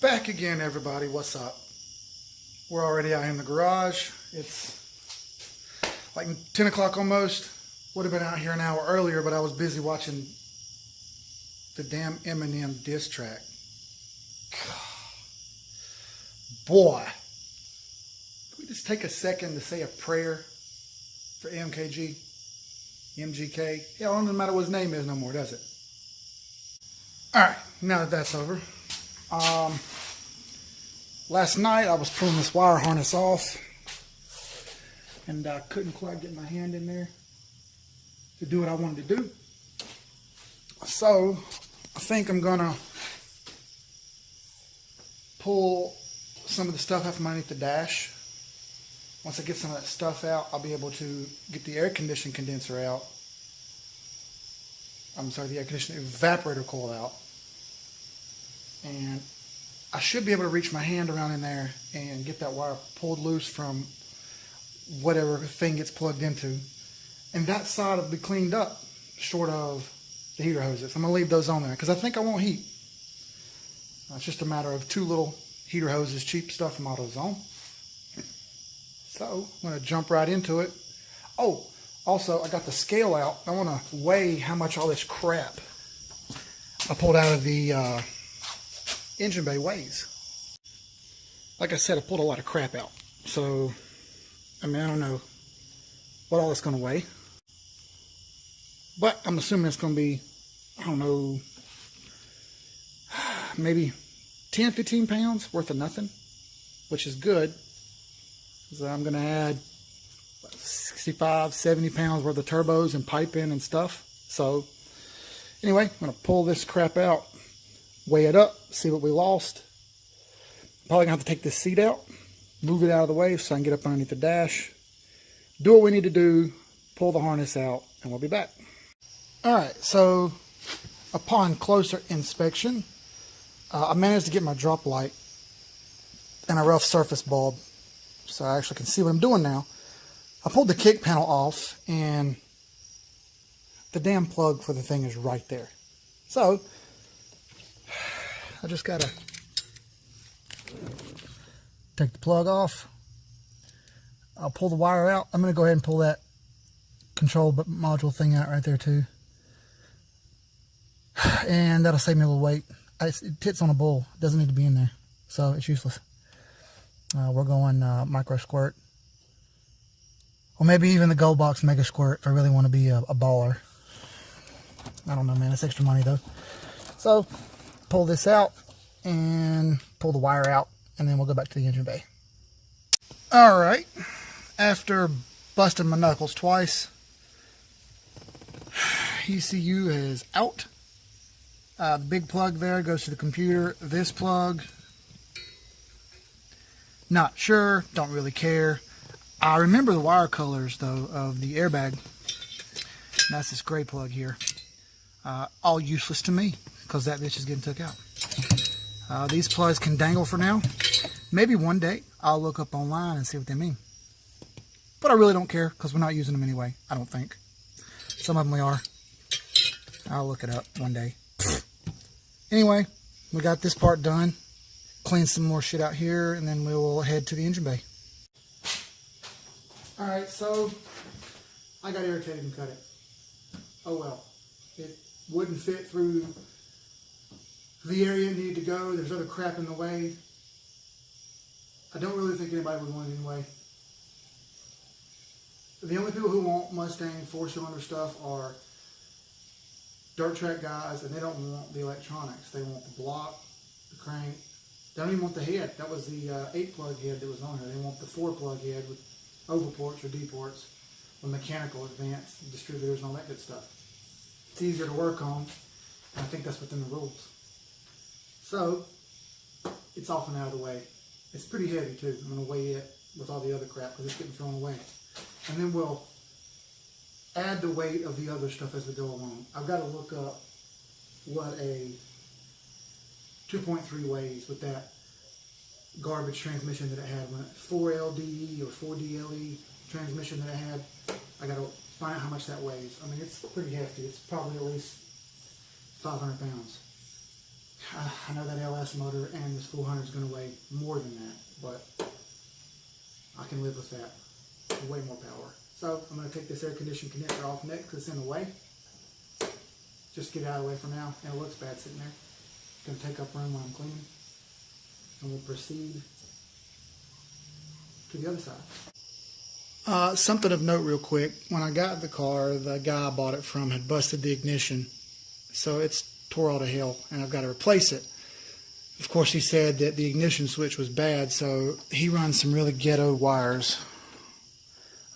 Back again, everybody. What's up? We're already out in the garage. It's like 10 o'clock almost. Would have been out here an hour earlier, but I was busy watching the damn Eminem diss track. Boy, can we just take a second to say a prayer for MKG, MGK? Yeah, it doesn't matter what his name is no more, does it? All right, now that that's over. Last night I was pulling this wire harness off and I couldn't quite get my hand in there to do what I wanted to do. So I think I'm gonna pull some of the stuff out from underneath the dash. Once I get some of that stuff out, I'll be able to get the air conditioning condenser out. I'm sorry, the air conditioning evaporator coil out. And I should be able to reach my hand around in there and get that wire pulled loose from whatever thing gets plugged into. And that side will be cleaned up, short of the heater hoses. I'm going to leave those on there because I think I won't heat. It's just a matter of two little heater hoses, cheap stuff from AutoZone. So I'm going to jump right into it. Oh, also I got the scale out. I want to weigh how much all this crap I pulled out of the engine bay weighs. Like I said, I pulled a lot of crap out. So, I mean, I don't know what all it's going to weigh. But I'm assuming it's going to be, I don't know, maybe 10, 15 pounds worth of nothing, which is good. So I'm going to add 65, 70 pounds worth of turbos and piping and stuff. So, anyway, I'm going to pull this crap out, weigh it up, see what we lost. Probably going to have to take this seat out, move it out of the way so I can get up underneath the dash, do what we need to do, pull the harness out, and we'll be back. Alright, so upon closer inspection, I managed to get my drop light and a rough surface bulb, so I actually can see what I'm doing now. I pulled the kick panel off, and the damn plug for the thing is right there. So, I just gotta take the plug off. I'll pull the wire out. I'm gonna go ahead and pull that control module thing out right there too. And that'll save me a little weight. It fits on a bull. It doesn't need to be in there. So it's useless. We're going micro squirt. Or maybe even the Gold Box Mega Squirt if I really want to be a baller. I don't know, man. It's extra money though. So pull this out and pull the wire out, and then we'll go back to the engine bay. Alright, after busting my knuckles twice, ECU is out. The big plug there goes to the computer. This plug, not sure, don't really care. I remember the wire colors though of the airbag. And that's this gray plug here. All useless to me because that bitch is getting took out. These plugs can dangle for now. Maybe one day I'll look up online and see what they mean. But I really don't care because we're not using them anyway, I don't think. Some of them we are. I'll look it up one day. Anyway, we got this part done. Clean some more shit out here and then we will head to the engine bay. Alright, so I got irritated and cut it. Oh well. It wouldn't fit through the area it needed to go. There's other crap in the way. I don't really think anybody would want it anyway. The only people who want Mustang 4-cylinder stuff are dirt track guys, and they don't want the electronics. They want the block, the crank. They don't even want the head. That was the 8-plug head that was on here. They want the 4-plug head with oval ports or D ports with mechanical advanced distributors and all that good stuff. It's easier to work on, and I think that's within the rules. So, it's off and out of the way. It's pretty heavy too. I'm going to weigh it with all the other crap because it's getting thrown away. And then we'll add the weight of the other stuff as we go along. I've got to look up what a 2.3 weighs with that garbage transmission that it had. When 4LDE or 4DLE transmission that it had, I got to find out how much that weighs. I mean, it's pretty hefty. It's probably at least 500 pounds. I know that LS motor and this 400 is going to weigh more than that, but I can live with that. Way more power. So I'm going to take this air conditioning connector off next because it's in the way. Just get it out of the way for now. And it looks bad sitting there. It's going to take up room while I'm cleaning. And we'll proceed to the other side. Something of note real quick. When I got the car, the guy I bought it from had busted the ignition. So it's tore all to hell and I've got to replace it. Of course, he said that the ignition switch was bad, so he runs some really ghetto wires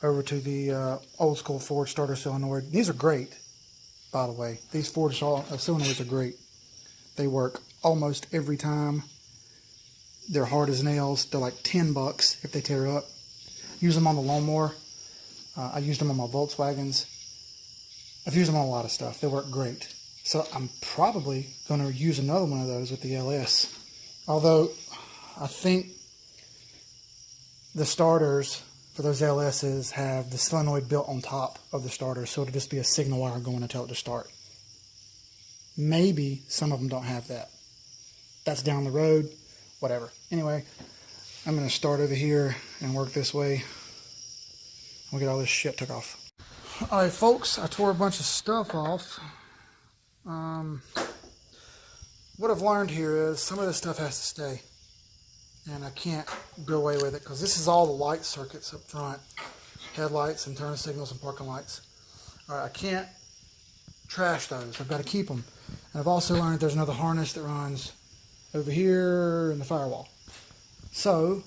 over to the old school Ford starter solenoid. These are great, by the way. These Ford solenoids are great. They work almost every time. They're hard as nails. They're like $10 if they tear up. Use them on the lawnmower. I used them on my Volkswagens. I've used them on a lot of stuff. They work great. So I'm probably going to use another one of those with the LS. Although I think the starters for those LSs have the solenoid built on top of the starter, so it'll just be a signal wire going to tell it to start. Maybe some of them don't have that. That's down the road, whatever. Anyway, I'm going to start over here and work this way. We'll get all this shit took off. Alright folks, I tore a bunch of stuff off. What I've learned here is some of this stuff has to stay. And I can't do away with it because this is all the light circuits up front. Headlights and turn signals and parking lights. Alright, I can't trash those. I've got to keep them. And I've also learned there's another harness that runs over here in the firewall. So,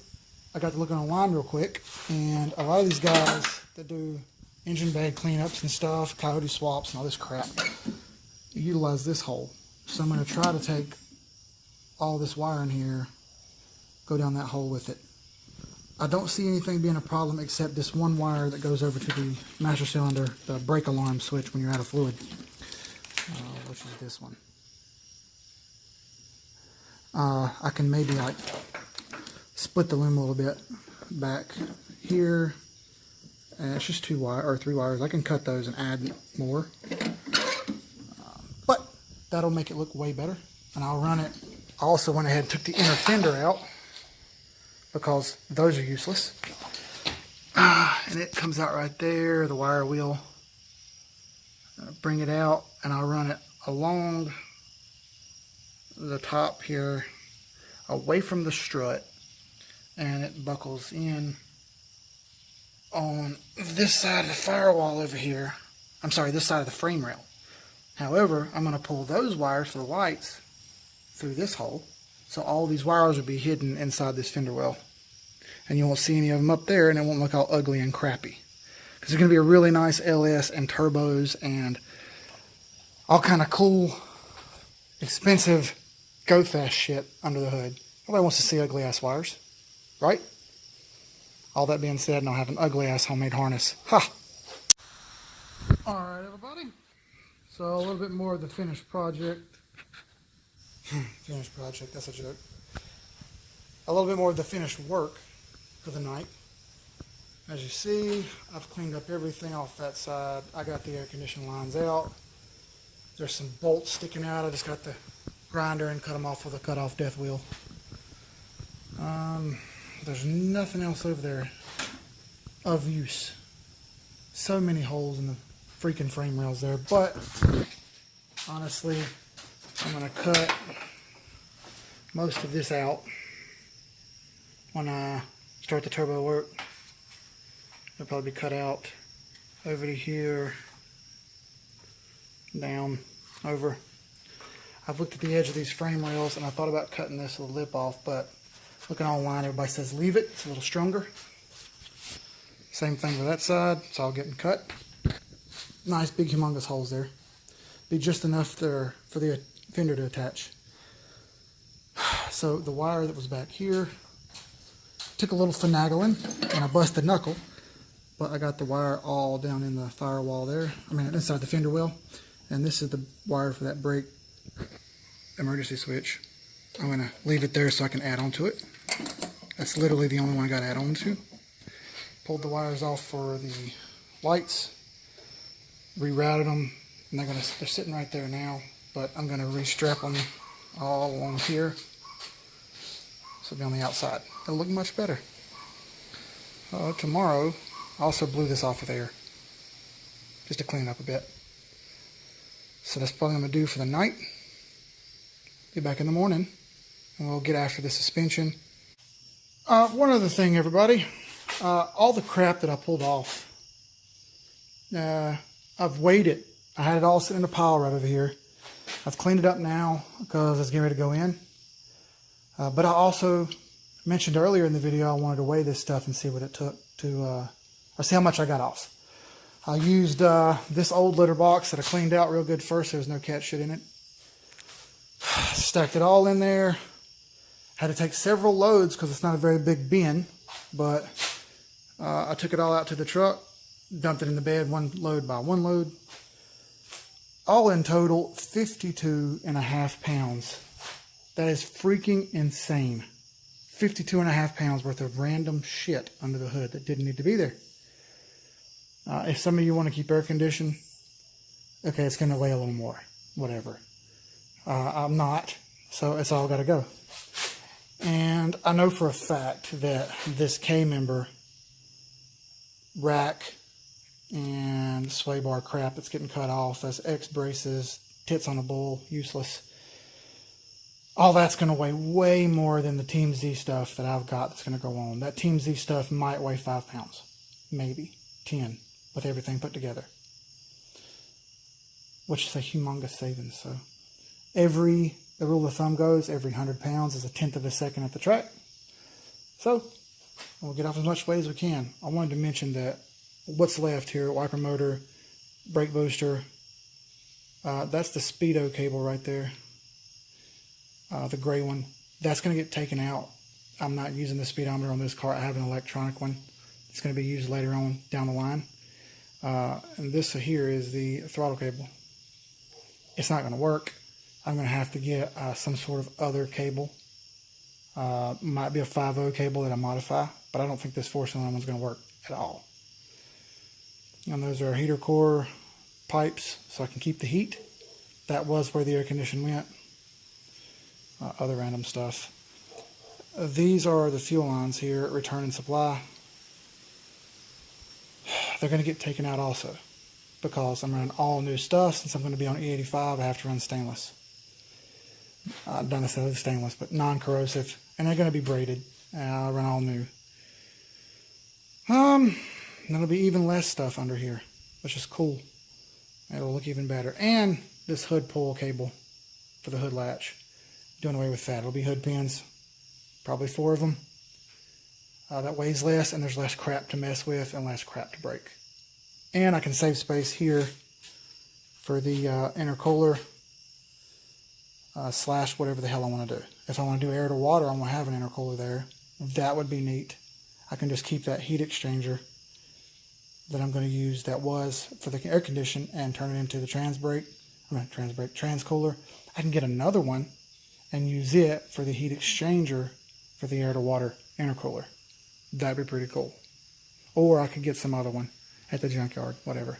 I got to look online real quick, and a lot of these guys that do engine bag cleanups and stuff, coyote swaps and all this crap, utilize this hole. So I'm going to try to take all this wire in here, go down that hole with it. I don't see anything being a problem except this one wire that goes over to the master cylinder, the brake alarm switch when you're out of fluid, which is this one. I can maybe like split the loom a little bit back here. And it's just 2 wire or 3 wires. I can cut those and add more. But that'll make it look way better. And I'll run it. I also went ahead and took the inner fender out because those are useless. And it comes out right there, the wire wheel. Bring it out and I'll run it along the top here, away from the strut, and it buckles in on this side of the firewall over here. I'm sorry, this side of the frame rail. However, I'm going to pull those wires for the lights through this hole, so all these wires will be hidden inside this fender well, and you won't see any of them up there, and it won't look all ugly and crappy. Because it's going to be a really nice LS and turbos and all kind of cool, expensive, go fast shit under the hood. Nobody wants to see ugly ass wires, right? All that being said, and I'll have an ugly ass homemade harness. Ha! Alright everybody, so a little bit more of the finished project. Finished project, that's a joke. A little bit more of the finished work for the night. As you see, I've cleaned up everything off that side. I got the air conditioning lines out. There's some bolts sticking out. I just got the grinder and cut them off with a cut-off death wheel. There's nothing else over there of use. So many holes in the freaking frame rails there, but honestly, I'm going to cut most of this out when I start the turbo work. It'll probably be cut out over to here, down, over. I've looked at the edge of these frame rails and I thought about cutting this little lip off, but looking online, everybody says leave it. It's a little stronger. Same thing with that side. It's all getting cut. Nice big humongous holes there. Be just enough there for the fender to attach. So the wire that was back here took a little finagling and I busted a knuckle, but I got the wire all down in the firewall there. I mean inside the fender well. And this is the wire for that brake emergency switch. I'm going to leave it there so I can add on to it. That's literally the only one I got to add on to. Pulled the wires off for the lights, rerouted them, and they're sitting right there now, but I'm going to restrap them all along here. So it'll be on the outside. It'll look much better. Tomorrow, I also blew this off with air, just to clean it up a bit. So that's probably what I'm going to do for the night. Be back in the morning, and we'll get after the suspension. One other thing, everybody. All the crap that I pulled off, I've weighed it. I had it all sitting in a pile right over here. I've cleaned it up now because it's getting ready to go in. But I also mentioned earlier in the video I wanted to weigh this stuff and see what it took to, or see how much I got off. I used this old litter box that I cleaned out real good first. There was no cat shit in it. Stacked it all in there. Had to take several loads because it's not a very big bin. But I took it all out to the truck. Dumped it in the bed, one load by one load. All in total, 52.5 pounds. That is freaking insane. 52.5 pounds worth of random shit under the hood that didn't need to be there. If some of you want to keep air conditioned, okay, it's going to weigh a little more. Whatever. I'm not, so it's all got to go. And I know for a fact that this K-member rack and sway bar crap that's getting cut off, those X braces, tits on a bull, useless. All that's going to weigh way more than the Team Z stuff that I've got that's going to go on. That Team Z stuff might weigh 5 pounds, maybe 10, with everything put together, which is a humongous savings. So the rule of thumb goes, every 100 pounds is a tenth of a second at the track. So we'll get off as much weight as we can. I wanted to mention that what's left here, wiper motor, brake booster, that's the speedo cable right there, the gray one. That's going to get taken out. I'm not using the speedometer on this car. I have an electronic one. It's going to be used later on down the line. And this here is the throttle cable. It's not going to work. I'm going to have to get some sort of other cable. Might be a 5.0 cable that I modify, but I don't think this 4-cylinder one's going to work at all. And those are heater core pipes, so I can keep the heat. That was where the air conditioner went. Other random stuff. These are the fuel lines here at return and supply. They're going to get taken out also, because I'm running all new stuff. Since I'm going to be on E85, I have to run stainless. Not necessarily stainless, but non-corrosive, and they're going to be braided. I'll run all new. There'll be even less stuff under here, which is cool. It'll look even better. And this hood pull cable for the hood latch. Doing away with that. It'll be hood pins, probably 4 of them. That weighs less, and there's less crap to mess with and less crap to break. And I can save space here for the intercooler slash whatever the hell I want to do. If I want to do air to water, I want to have an intercooler there. That would be neat. I can just keep that heat exchanger that I'm going to use that was for the air condition and turn it into the transcooler. I can get another one and use it for the heat exchanger for the air to water intercooler. That'd be pretty cool. Or I could get some other one at the junkyard, whatever.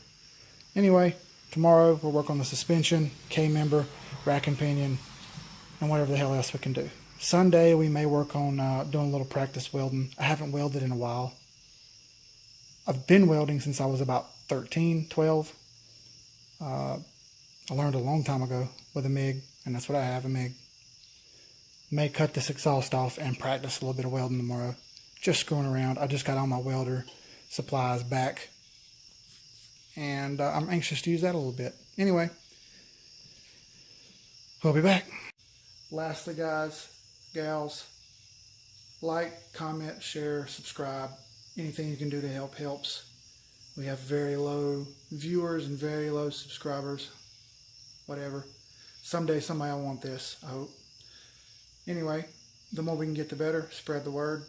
Anyway, tomorrow we'll work on the suspension, K-member, rack and pinion, and whatever the hell else we can do. Sunday we may work on doing a little practice welding. I haven't welded in a while. I've been welding since I was about 13, 12. I learned a long time ago with a MIG, and that's what I have, a MIG. May cut this exhaust off and practice a little bit of welding tomorrow. Just screwing around. I just got all my welder supplies back, and I'm anxious to use that a little bit. Anyway, we'll be back. Lastly, guys, gals, like, comment, share, subscribe. Anything you can do to help helps. We have very low viewers and very low subscribers. Whatever. Someday somebody will want this, I hope. Anyway, the more we can get, the better. Spread the word.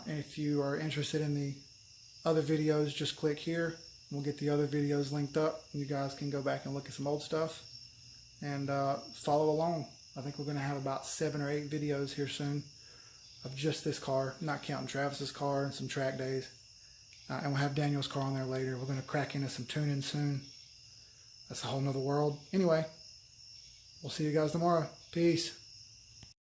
And if you are interested in the other videos, just click here. We'll get the other videos linked up. You guys can go back and look at some old stuff and follow along. I think we're going to have about 7 or 8 videos here soon of just this car, not counting Travis's car and some track days. And we'll have Daniel's car on there later. We're going to crack into some tuning soon. That's a whole nother world. Anyway, we'll see you guys tomorrow. Peace.